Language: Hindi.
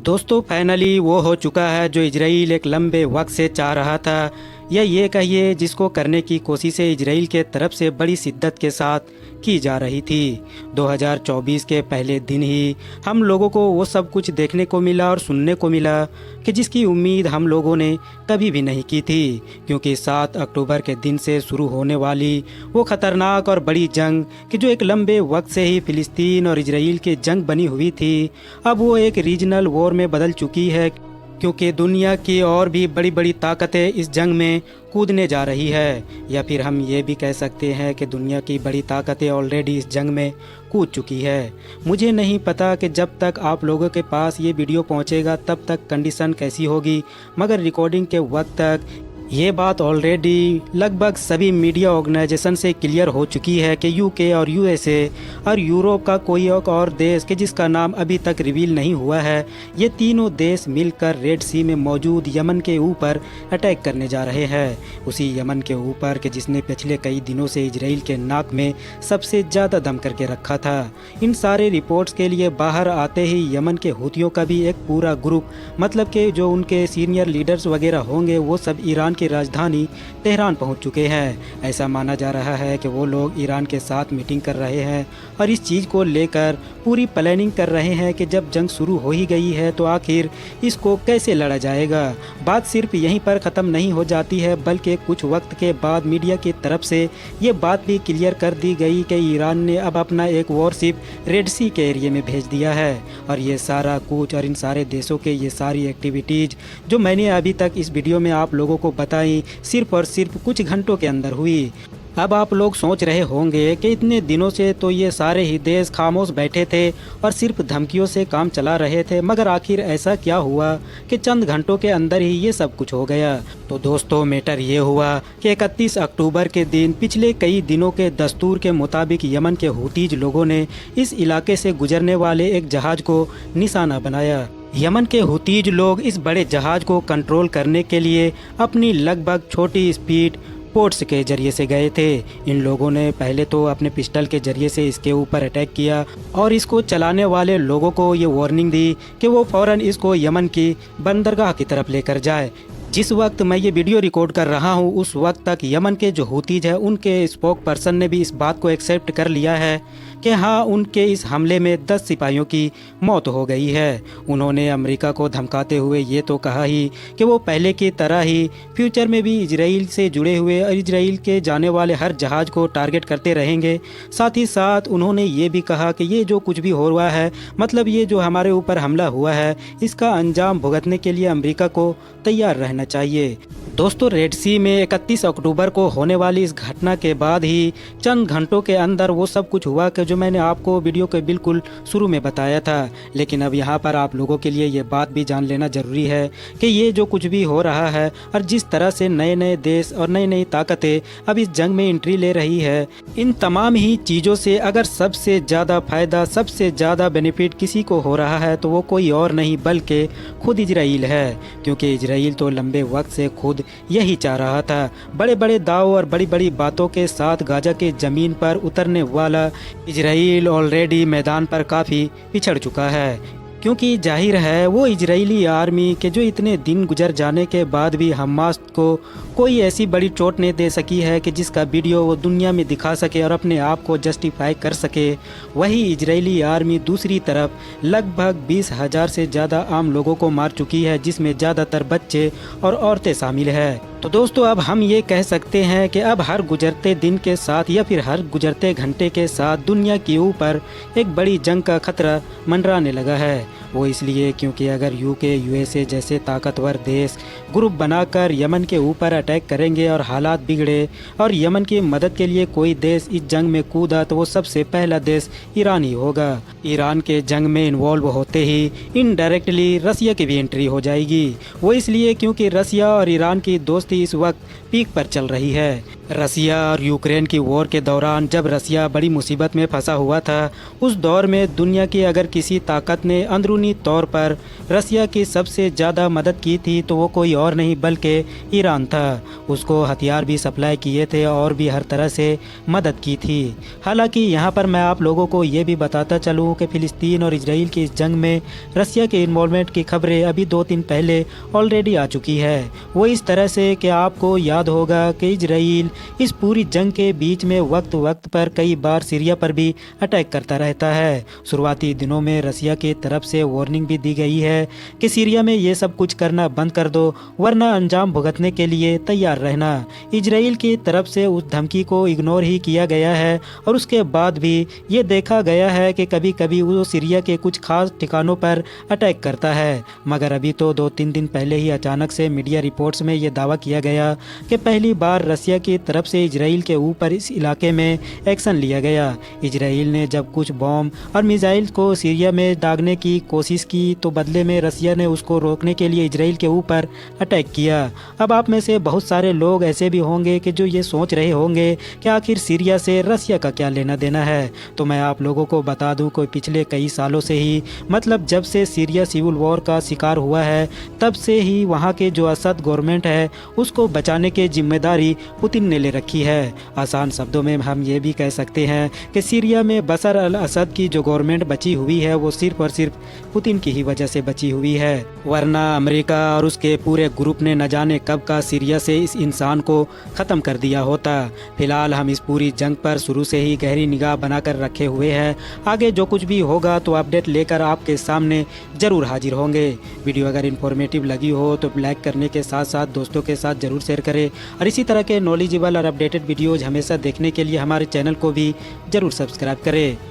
दोस्तों फाइनली वो हो चुका है जो इजराइल एक लंबे वक्त से चाह रहा था, या ये कहिए जिसको करने की कोशिशें इजराइल के तरफ से बड़ी शिद्दत के साथ की जा रही थी। 2024 के पहले दिन ही हम लोगों को वो सब कुछ देखने को मिला और सुनने को मिला कि जिसकी उम्मीद हम लोगों ने कभी भी नहीं की थी, क्योंकि 7 अक्टूबर के दिन से शुरू होने वाली वो ख़तरनाक और बड़ी जंग कि जो एक लंबे वक्त से ही फ़िलिस्तीन और इजराइल की जंग बनी हुई थी, अब वो एक रीजनल वॉर में बदल चुकी है, क्योंकि दुनिया की और भी बड़ी बड़ी ताकतें इस जंग में कूदने जा रही है। या फिर हम ये भी कह सकते हैं कि दुनिया की बड़ी ताकतें ऑलरेडी इस जंग में कूद चुकी है। मुझे नहीं पता कि जब तक आप लोगों के पास ये वीडियो पहुंचेगा तब तक कंडीशन कैसी होगी, मगर रिकॉर्डिंग के वक्त तक ये बात ऑलरेडी लगभग सभी मीडिया ऑर्गेनाइजेशन से क्लियर हो चुकी है कि यूके और यूएसए और यूरोप का कोई और देश कि जिसका नाम अभी तक रिवील नहीं हुआ है, ये तीनों देश मिलकर रेड सी में मौजूद यमन के ऊपर अटैक करने जा रहे हैं। उसी यमन के ऊपर कि जिसने पिछले कई दिनों से इजराइल के नाक में सबसे ज़्यादा दम करके रखा था। इन सारे रिपोर्ट्स के लिए बाहर आते ही यमन के हूतियों का भी एक पूरा ग्रुप, मतलब कि जो उनके सीनियर लीडर्स वगैरह होंगे, वो सब ईरान की राजधानी तेहरान पहुंच चुके हैं। ऐसा माना जा रहा है कि वो लोग ईरान के साथ मीटिंग कर रहे हैं और इस चीज़ को लेकर पूरी प्लानिंग कर रहे हैं कि जब जंग शुरू हो ही गई है तो आखिर इसको कैसे लड़ा जाएगा। बात सिर्फ यहीं पर ख़त्म नहीं हो जाती है, बल्कि कुछ वक्त के बाद मीडिया की तरफ से ये बात भी क्लियर कर दी गई कि ईरान ने अब अपना एक वॉरशिप रेड सी के एरिया में भेज दिया है। और ये सारा कुछ और इन सारे देशों के ये सारी एक्टिविटीज़ जो मैंने अभी तक इस वीडियो में आप लोगों को बताई, सिर्फ और सिर्फ कुछ घंटों के अंदर हुई। अब आप लोग सोच रहे होंगे कि इतने दिनों से तो ये सारे ही देश खामोश बैठे थे और सिर्फ धमकियों से काम चला रहे थे, मगर आखिर ऐसा क्या हुआ कि चंद घंटों के अंदर ही ये सब कुछ हो गया। तो दोस्तों मैटर ये हुआ कि 31 अक्टूबर के दिन पिछले कई दिनों के दस्तूर के मुताबिक यमन के हूतीज लोगों ने इस इलाके से गुजरने वाले एक जहाज़ को निशाना बनाया। यमन के हूतीज लोग इस बड़े जहाज़ को कंट्रोल करने के लिए अपनी लगभग छोटी स्पीड पोर्ट्स के जरिए से गए थे। इन लोगों ने पहले तो अपने पिस्टल के जरिए से इसके ऊपर अटैक किया और इसको चलाने वाले लोगों को ये वार्निंग दी कि वो फ़ौरन इसको यमन की बंदरगाह की तरफ लेकर जाए। जिस वक्त मैं ये वीडियो रिकॉर्ड कर रहा हूँ उस वक्त तक यमन के जो हूतीज है उनके स्पोक पर्सन ने भी इस बात को एक्सेप्ट कर लिया है कि हाँ, उनके इस हमले में 10 सिपाहियों की मौत हो गई है। उन्होंने अमेरिका को धमकाते हुए ये तो कहा ही कि वो पहले की तरह ही फ्यूचर में भी इजराइल से जुड़े हुए और इजराइल के जाने वाले हर जहाज़ को टारगेट करते रहेंगे। साथ ही साथ उन्होंने ये भी कहा कि ये जो कुछ भी हो रहा है, मतलब ये जो हमारे ऊपर हमला हुआ है, इसका अंजाम भुगतने के लिए अमेरिका को तैयार रहना चाहिए। दोस्तों रेड सी में 31 अक्टूबर को होने वाली इस घटना के बाद ही चंद घंटों के अंदर वो सब कुछ हुआ कि जो मैंने आपको वीडियो के बिल्कुल शुरू में बताया था। लेकिन अब यहाँ पर आप लोगों के लिए ये बात भी जान लेना ज़रूरी है कि ये जो कुछ भी हो रहा है और जिस तरह से नए नए देश और नई नई ताकतें अब इस जंग में एंट्री ले रही है, इन तमाम ही चीज़ों से अगर सबसे ज़्यादा फ़ायदा, सबसे ज़्यादा बेनिफिट किसी को हो रहा है तो वो कोई और नहीं बल्कि खुद इजराइल है। क्योंकि इजराइल तो लंबे वक्त से खुद यही चाह रहा था। बड़े बड़े दाव और बड़ी बड़ी बातों के साथ गाजा के ज़मीन पर उतरने वाला इजराइल ऑलरेडी मैदान पर काफ़ी पिछड़ चुका है, क्योंकि जाहिर है वो इजरायली आर्मी के जो इतने दिन गुजर जाने के बाद भी हमास को कोई ऐसी बड़ी चोट नहीं दे सकी है कि जिसका वीडियो वो दुनिया में दिखा सके और अपने आप को जस्टिफाई कर सके। वही इजरायली आर्मी दूसरी तरफ लगभग 20,000 से ज़्यादा आम लोगों को मार चुकी है, जिसमें ज़्यादातर बच्चे और औरतें शामिल है। तो दोस्तों अब हम ये कह सकते हैं कि अब हर गुजरते दिन के साथ या फिर हर गुजरते घंटे के साथ दुनिया के ऊपर एक बड़ी जंग का खतरा मंडराने लगा है। वो इसलिए क्योंकि अगर यूके यूएसए जैसे ताकतवर देश ग्रुप बनाकर यमन के ऊपर अटैक करेंगे और हालात बिगड़े और यमन की मदद के लिए कोई देश इस जंग में कूदा तो वो सबसे पहला देश ईरान ही होगा। ईरान के जंग में इन्वॉल्व होते ही इनडायरेक्टली रसिया की भी एंट्री हो जाएगी। वो इसलिए क्योंकि रसिया और ईरान की दोस्ती इस वक्त पीक पर चल रही है। रसिया और यूक्रेन की वॉर के दौरान जब रसिया बड़ी मुसीबत में फंसा हुआ था, उस दौर में दुनिया की अगर किसी ताकत ने अंदरूनी तौर पर रसिया की सबसे ज़्यादा मदद की थी तो वो कोई और नहीं बल्कि ईरान था। उसको हथियार भी सप्लाई किए थे और भी हर तरह से मदद की थी। हालांकि यहाँ पर मैं आप लोगों को ये भी बताता चलूँ कि फ़िलिस्तीन और इजराइल की इस जंग में रसिया के इन्वॉल्वमेंट की खबरें अभी 2 दिन पहले ऑलरेडी आ चुकी है। वो इस तरह से कि आपको याद होगा कि इजराइल इस पूरी जंग के बीच में वक्त वक्त पर कई बार सीरिया पर भी अटैक करता रहता है। शुरुआती दिनों में रसिया की तरफ से वार्निंग भी दी गई है कि सीरिया में ये सब कुछ करना बंद कर दो वरना अंजाम भुगतने के लिए तैयार रहना। इजराइल की तरफ से उस धमकी को इग्नोर ही किया गया है और उसके बाद भी ये देखा गया है कि कभी कभी वो सीरिया के कुछ खास ठिकानों पर अटैक करता है। मगर अभी तो 2-3 दिन पहले ही अचानक से मीडिया रिपोर्ट्स में ये दावा किया गया कि पहली बार रसिया की तरफ से इजराइल के ऊपर इस इलाके में एक्शन लिया गया। इजराइल ने जब कुछ बॉम्ब और मिसाइल को सीरिया में दागने की कोशिश की तो बदले में रसिया ने उसको रोकने के लिए इजराइल के ऊपर अटैक किया। अब आप में से बहुत सारे लोग ऐसे भी होंगे कि जो ये सोच रहे होंगे कि आखिर सीरिया से रसिया का क्या लेना देना है। तो मैं आप लोगों को बता दूं कि पिछले कई सालों से ही मतलब जब से सीरिया सिविल वॉर का शिकार हुआ है तब से ही वहाँ के जो असद गवर्नमेंट है उसको बचाने की जिम्मेदारी पुतिन ने ले रखी है। आसान शब्दों में हम ये भी कह सकते हैं कि सीरिया में बशर अल असद की जो गवर्नमेंट बची हुई है वो सिर्फ और सिर्फ पुतिन की ही वजह से बची हुई है, वरना अमेरिका और उसके पूरे ग्रुप ने न जाने कब का सीरिया से इस इंसान को ख़त्म कर दिया होता। फिलहाल हम इस पूरी जंग पर शुरू से ही गहरी निगाह बनाकर रखे हुए हैं। आगे जो कुछ भी होगा तो अपडेट लेकर आपके सामने ज़रूर हाजिर होंगे। वीडियो अगर इन्फॉर्मेटिव लगी हो तो लाइक करने के साथ साथ दोस्तों के साथ ज़रूर शेयर करें और इसी तरह के नॉलेजेबल और अपडेटेड वीडियोज़ हमेशा देखने के लिए हमारे चैनल को भी ज़रूर सब्सक्राइब करें।